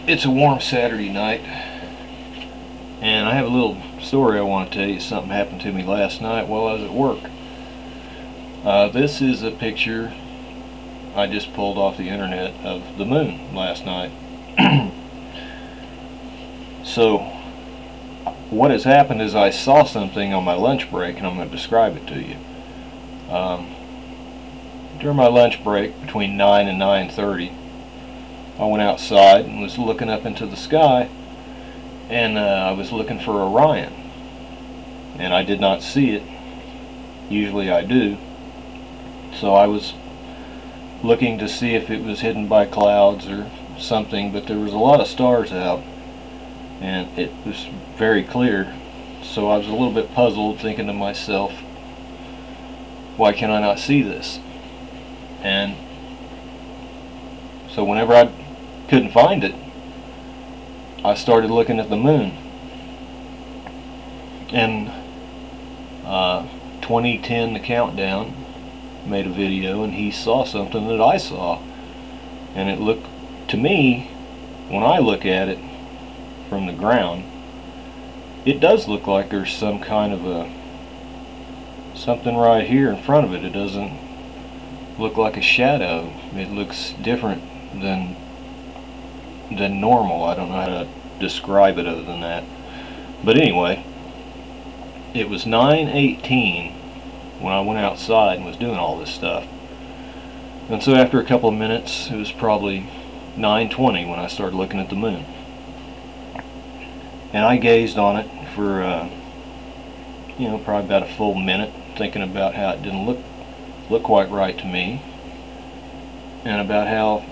It's a warm Saturday night, and I have a little story I want to tell you. Something happened to me last night while I was at work. This is a picture I just pulled off the internet of the moon last night. So what has happened is I saw something on my lunch break, and I'm going to describe it to you. During my lunch break between 9 and 9:30, I went outside and was looking up into the sky, and I was looking for Orion, and I did not see it. Usually I do. So I was looking to see if it was hidden by clouds or something, but there was a lot of stars out and it was very clear. So I was a little bit puzzled, thinking to myself, why can I not see this? And so whenever I couldn't find it, I started looking at the moon. And 2010 The Countdown made a video, and he saw something that I saw, and it looked to me, when I look at it from the ground, it does look like there's some kind of a something right here in front of it. It doesn't look like a shadow. It looks different than normal. I don't know how to describe it other than that. But anyway, it was 9:18 when I went outside and was doing all this stuff. And so after a couple of minutes, it was probably 9:20 when I started looking at the moon. And I gazed on it for probably about a full minute, thinking about how it didn't look quite right to me, and about how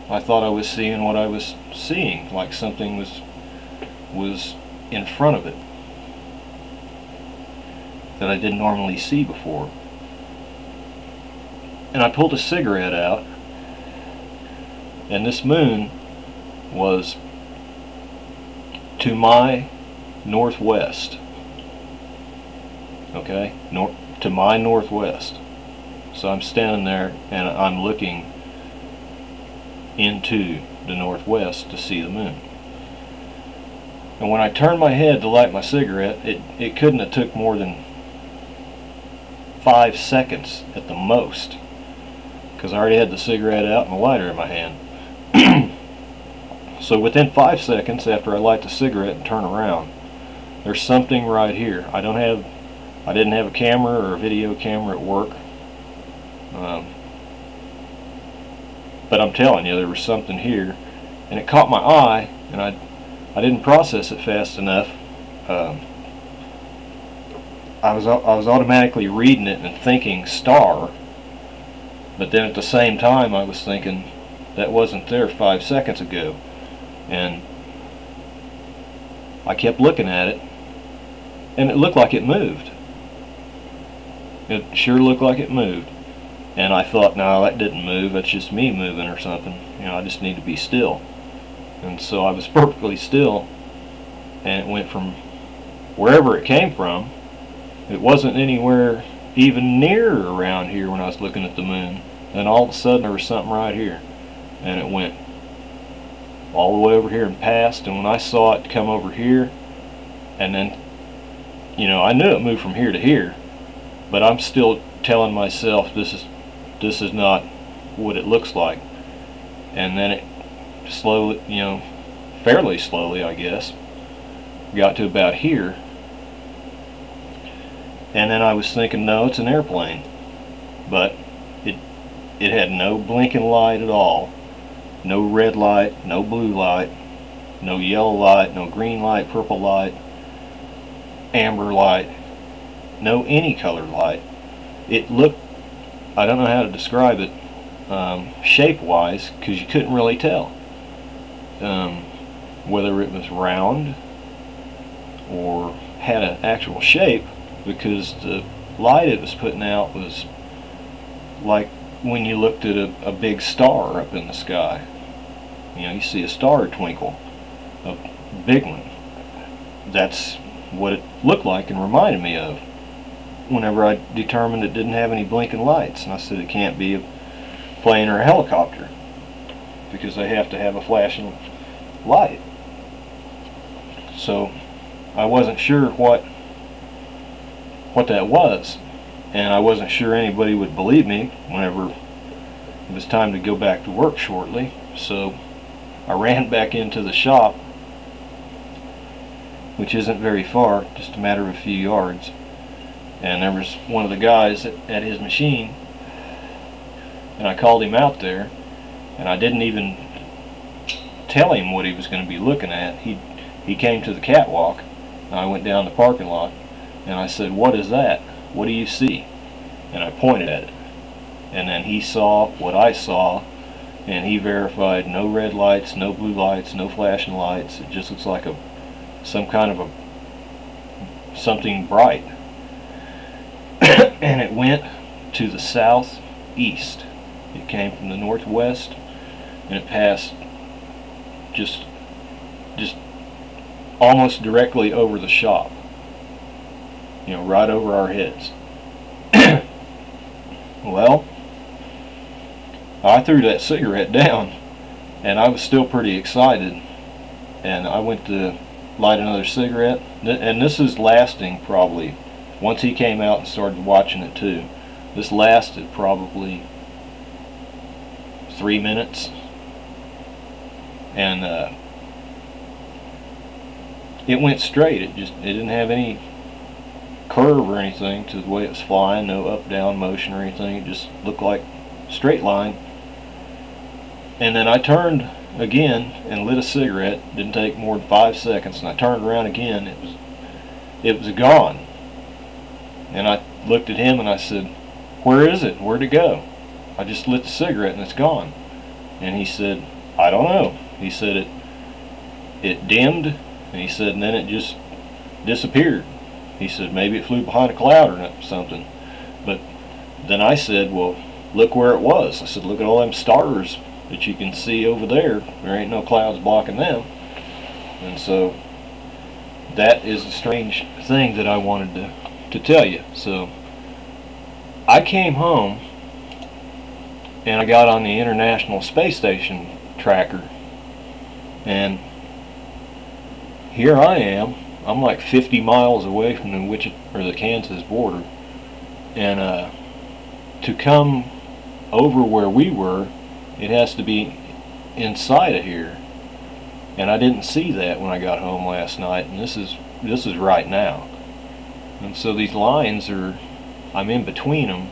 I thought I was seeing what I was seeing, like something was in front of it that I didn't normally see before. And I pulled a cigarette out, and this moon was to my northwest. Okay, to my northwest. So I'm standing there and I'm looking into the northwest to see the moon. And when I turned my head to light my cigarette, it couldn't have took more than 5 seconds at the most, because I already had the cigarette out and the lighter in my hand. So within 5 seconds after I light the cigarette and turn around, there's something right here. I didn't have a camera or a video camera at work, but I'm telling you, there was something here, and it caught my eye, and I didn't process it fast enough. I was automatically reading it and thinking star, but then at the same time I was thinking that wasn't there 5 seconds ago, and I kept looking at it, and it looked like it moved. It sure looked like it moved. And I thought, no, that didn't move, that's just me moving or something. I just need to be still. And so I was perfectly still, and it went from wherever it came from. It wasn't anywhere even near around here when I was looking at the moon. And all of a sudden there was something right here, and it went all the way over here and passed. And when I saw it come over here, and then I knew it moved from here to here, but I'm still telling myself this is not what it looks like. And then it slowly, fairly slowly I guess, got to about here, and then I was thinking, no, it's an airplane. But it had no blinking light at all, no red light, no blue light, no yellow light, no green light, purple light, amber light, no any colored light. It looked, I don't know how to describe it shape-wise, because you couldn't really tell whether it was round or had an actual shape, because the light it was putting out was like when you looked at a big star up in the sky. You see a star twinkle, a big one. That's what it looked like and reminded me of whenever I determined it didn't have any blinking lights. And I said, it can't be a plane or a helicopter, because they have to have a flashing light. So I wasn't sure what that was, and I wasn't sure anybody would believe me whenever it was time to go back to work shortly. So I ran back into the shop, which isn't very far, just a matter of a few yards, and there was one of the guys at his machine, and I called him out there, and I didn't even tell him what he was going to be looking at. He came to the catwalk, and I went down the parking lot, and I said, "What is that? What do you see?" And I pointed at it, and then he saw what I saw, and he verified no red lights, no blue lights, no flashing lights. It just looks like some kind of something bright. And it went to the southeast. It came from the northwest, and it passed just almost directly over the shop, right over our heads. Well, I threw that cigarette down, and I was still pretty excited, and I went to light another cigarette, and this is lasting probably, once he came out and started watching it too, this lasted probably 3 minutes, and it went straight. It didn't have any curve or anything to the way it was flying, no up down motion or anything. It just looked like straight line. And then I turned again and lit a cigarette. Didn't take more than 5 seconds, and I turned around again. It was gone. And I looked at him and I said, "Where is it? Where'd it go? I just lit the cigarette and it's gone." And he said, "I don't know." He said it dimmed, and he said, and then it just disappeared. He said maybe it flew behind a cloud or something. But then I said, "Well, look where it was." I said, "Look at all them stars that you can see over there. There ain't no clouds blocking them." And so that is a strange thing that I wanted to tell you. So I came home and I got on the International Space Station tracker, and here I am. I'm like 50 miles away from the Kansas border, and to come over where we were, it has to be inside of here, and I didn't see that when I got home last night, and this is right now. And so these lines I'm in between them,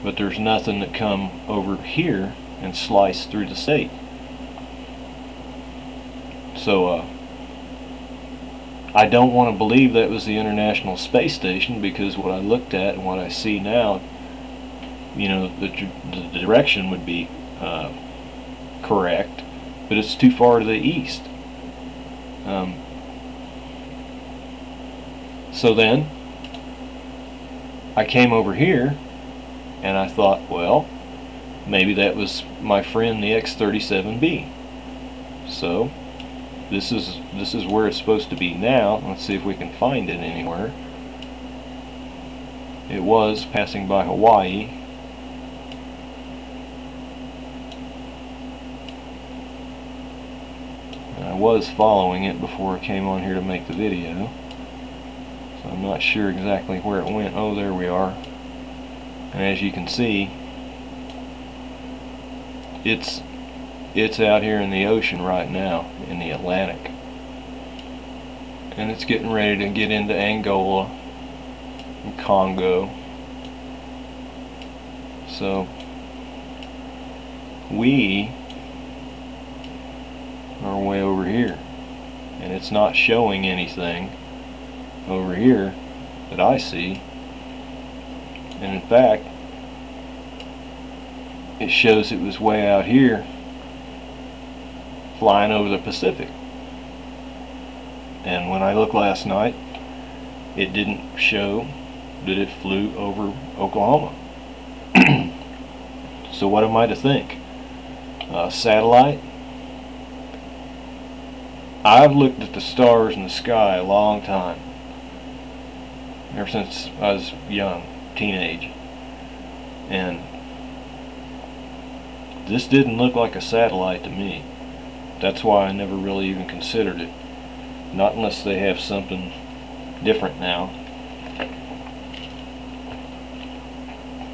but there's nothing that come over here and slice through the state. So I don't want to believe that was the International Space Station, because what I looked at and what I see now, the direction would be correct, but it's too far to the east. So then I came over here and I thought, well, maybe that was my friend the X-37B. So this is where it's supposed to be now. Let's see if we can find it anywhere. It was passing by Hawaii. And I was following it before I came on here to make the video. So I'm not sure exactly where it went. Oh, there we are. And as you can see, it's out here in the ocean right now, in the Atlantic, and it's getting ready to get into Angola and Congo. So we are way over here, and it's not showing anything over here that I see. And in fact, it shows it was way out here flying over the Pacific. And when I looked last night, it didn't show that it flew over Oklahoma. So what am I to think? Satellite? I've looked at the stars in the sky a long time, ever since I was young, teenage, and this didn't look like a satellite to me. that's why I never really even considered it. Not unless they have something different now.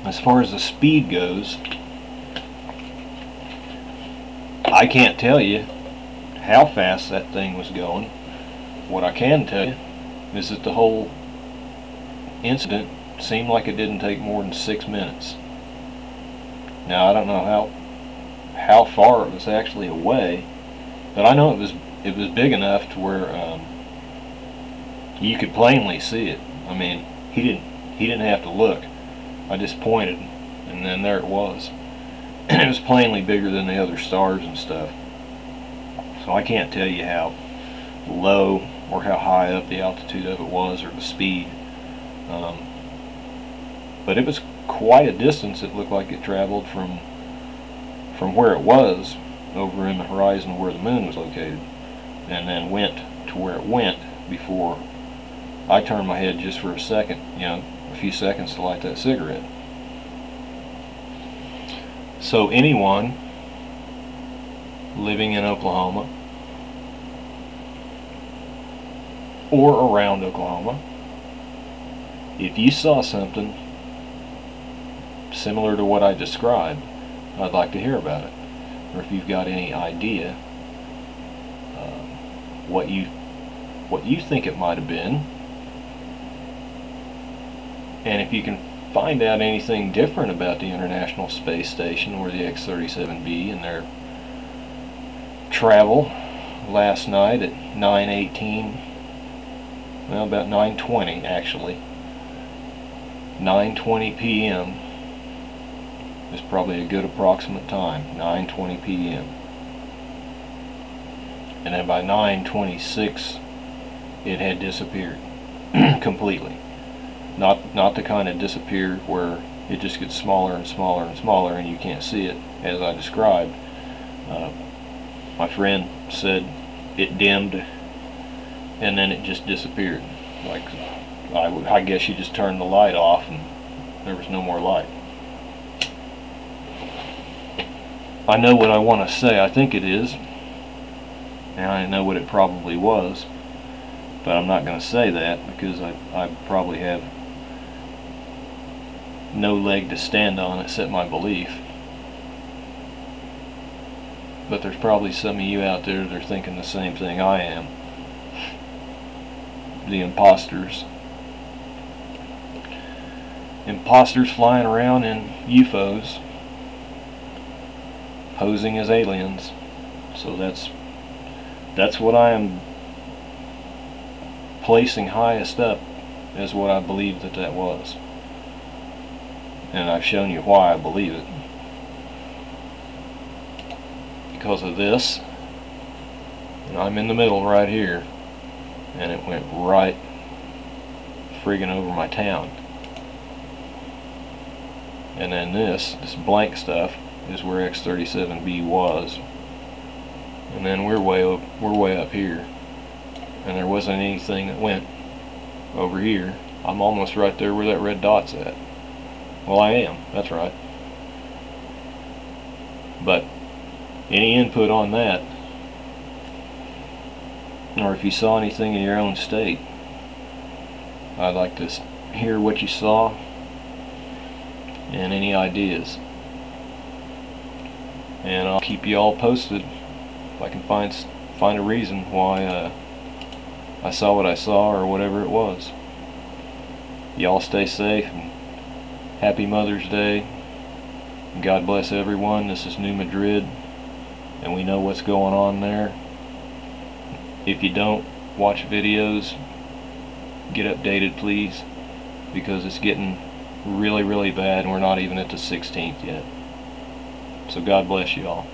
As far as the speed goes, I can't tell you how fast that thing was going. What I can tell you is that the whole incident seemed like it didn't take more than 6 minutes. Now I don't know how far it was actually away, but I know it was big enough to where you could plainly see it. I mean, he didn't have to look. I just pointed, and then there it was. And it was plainly bigger than the other stars and stuff. So I can't tell you how low or how high up the altitude of it was, or the speed. But it was quite a distance. It looked like it traveled from where it was over in the horizon where the moon was located, and then went to where it went before I turned my head just for a second, a few seconds to light that cigarette. So anyone living in Oklahoma or around Oklahoma, if you saw something similar to what I described, I'd like to hear about it. Or if you've got any idea what you think it might have been, and if you can find out anything different about the International Space Station or the X-37B and their travel last night at 9:18, well, about 9:20 actually, 9:20 p.m. is probably a good approximate time, 9:20 p.m. And then by 9:26 it had disappeared completely. Not the kind of disappear where it just gets smaller and smaller and smaller and you can't see it, as I described. My friend said it dimmed and then it just disappeared. Like, I guess you just turned the light off and there was no more light. I know what I want to say. I think it is, and I know what it probably was, but I'm not going to say that because I probably have no leg to stand on except my belief. But there's probably some of you out there that are thinking the same thing I am. The imposters. Imposters flying around in UFOs, posing as aliens. So that's what I am placing highest up as what I believe that was. And I've shown you why I believe it. Because of this, and I'm in the middle right here, and it went right friggin' over my town. And then this blank stuff is where X-37B was. And then we're way up here, and there wasn't anything that went over here. I'm almost right there where that red dot's at. Well, I am, that's right. But any input on that, or if you saw anything in your own state, I'd like to hear what you saw and any ideas. And I'll keep you all posted if I can find a reason why I saw what I saw or whatever it was. Y'all stay safe, and happy Mother's Day. God bless everyone. This is New Madrid, and we know what's going on there. If you don't watch videos, get updated please, because it's getting really, really bad and we're not even at the 16th yet. So God bless you all.